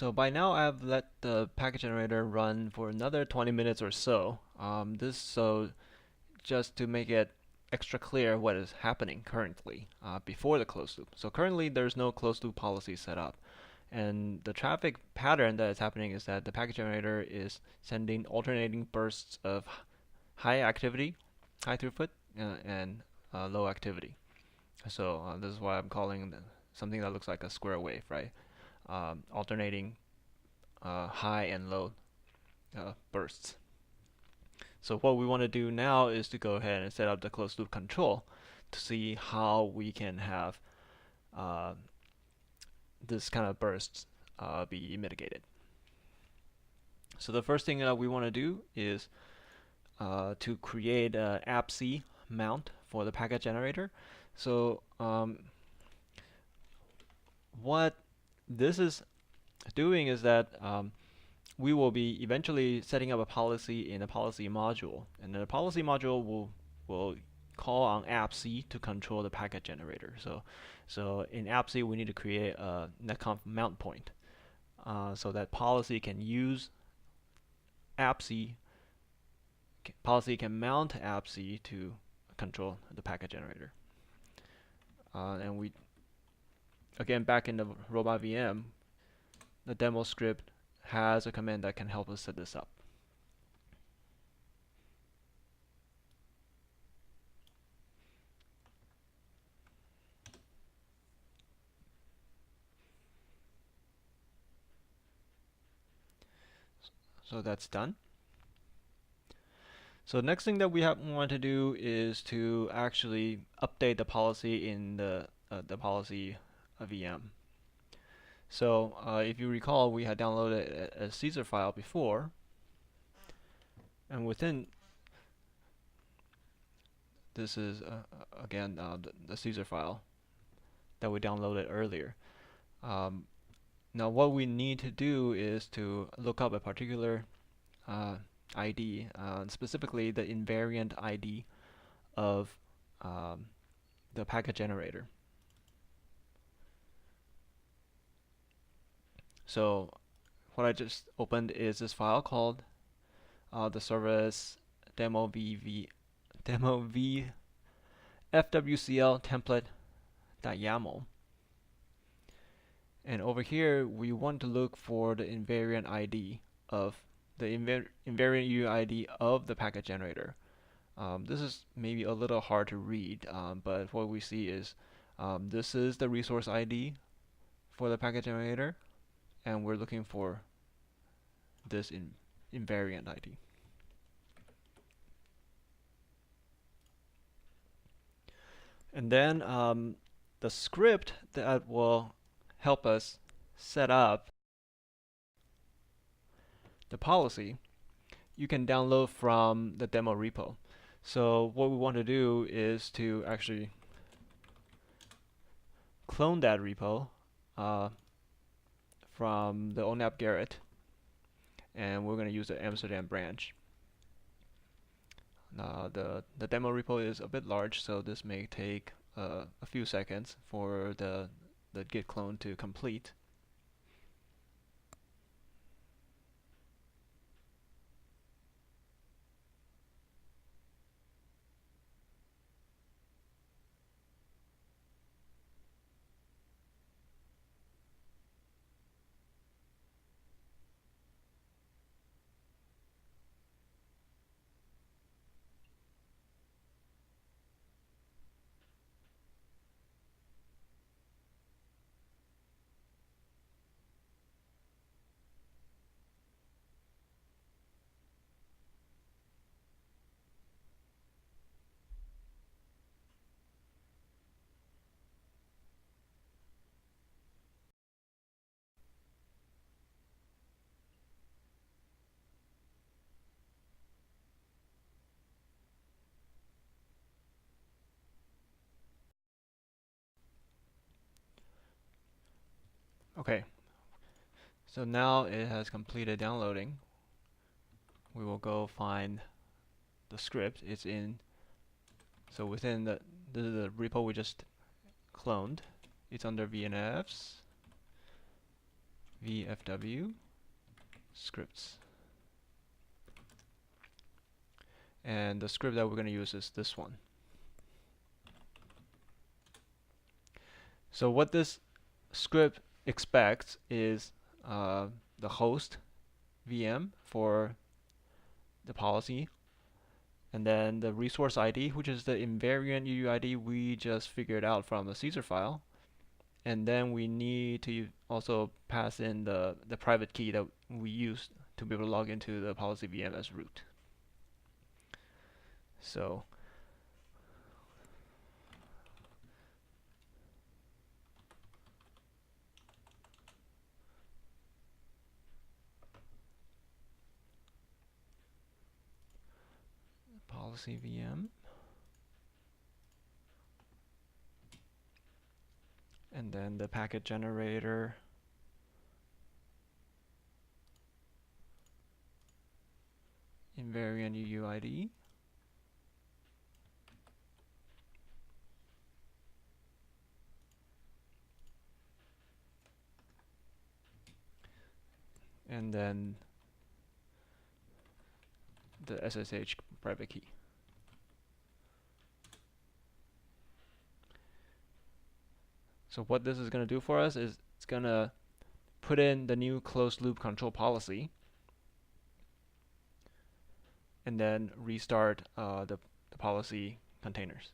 So by now I've let the packet generator run for another 20 minutes or so. So just to make it extra clear what is happening currently before the closed loop. So currently there's no closed loop policy set up. And the traffic pattern that is happening is that the packet generator is sending alternating bursts of high activity, high throughput, and low activity. So this is why I'm calling something that looks like a square wave, right? Alternating high and low bursts. So what we want to do now is to go ahead and set up the closed loop control to see how we can have uh, this kind of bursts be mitigated. So the first thing that we want to do is to create an appc mount for the packet generator. So what this is doing is that we will be eventually setting up a policy in a policy module, and the policy module will call on appc to control the packet generator. So in appc we need to create a netconf mount point so that policy can use appc. Policy can mount appc to control the packet generator. And we again back in the robot VM, the demo script has a command that can help us set this up. So that's done. So the next thing that we want to do is to actually update the policy in the policy VM. So if you recall, we had downloaded a Caesar file before, and within this is again the Caesar file that we downloaded earlier. Now what we need to do is to look up a particular ID, specifically the invariant ID of the packet generator. So what I just opened is this file called the service demo vFWCL template.yaml. And over here we want to look for the invariant ID of the invariant UID of the packet generator. This is maybe a little hard to read, but what we see is this is the resource ID for the packet generator, and we're looking for this invariant ID. And then the script that will help us set up the policy, you can download from the demo repo. So what we want to do is to actually clone that repo from the onap Garrett, and we're going to use the Amsterdam branch. The demo repo is a bit large, so this may take a few seconds for the git clone to complete. Okay, so now it has completed downloading. We will go find the script. It's in, so within the repo we just cloned. It's under VNFs, vFW scripts. And the script that we're going to use is this one. So what this script expects is the host VM for the policy, and then the resource ID, which is the invariant UUID we just figured out from the Caesar file. And then we need to also pass in the private key that we used to be able to log into the policy VM as root. So policy VM, and then the packet generator, invariant UUID, and then the SSH private key. So what this is going to do for us is it's going to put in the new closed loop control policy and then restart the policy containers.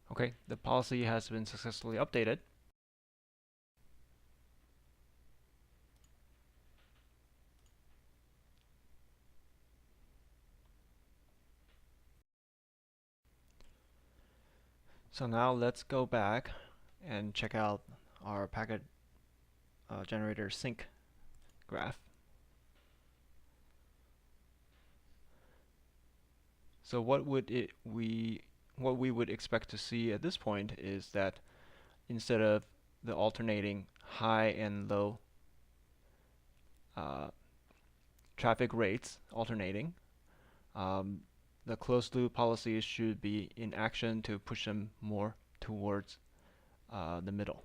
Okay, the policy has been successfully updated. So now let's go back and check out our packet generator sync graph. So what we would expect to see at this point is that instead of the alternating high and low traffic rates alternating, the closed loop policies should be in action to push them more towards the middle.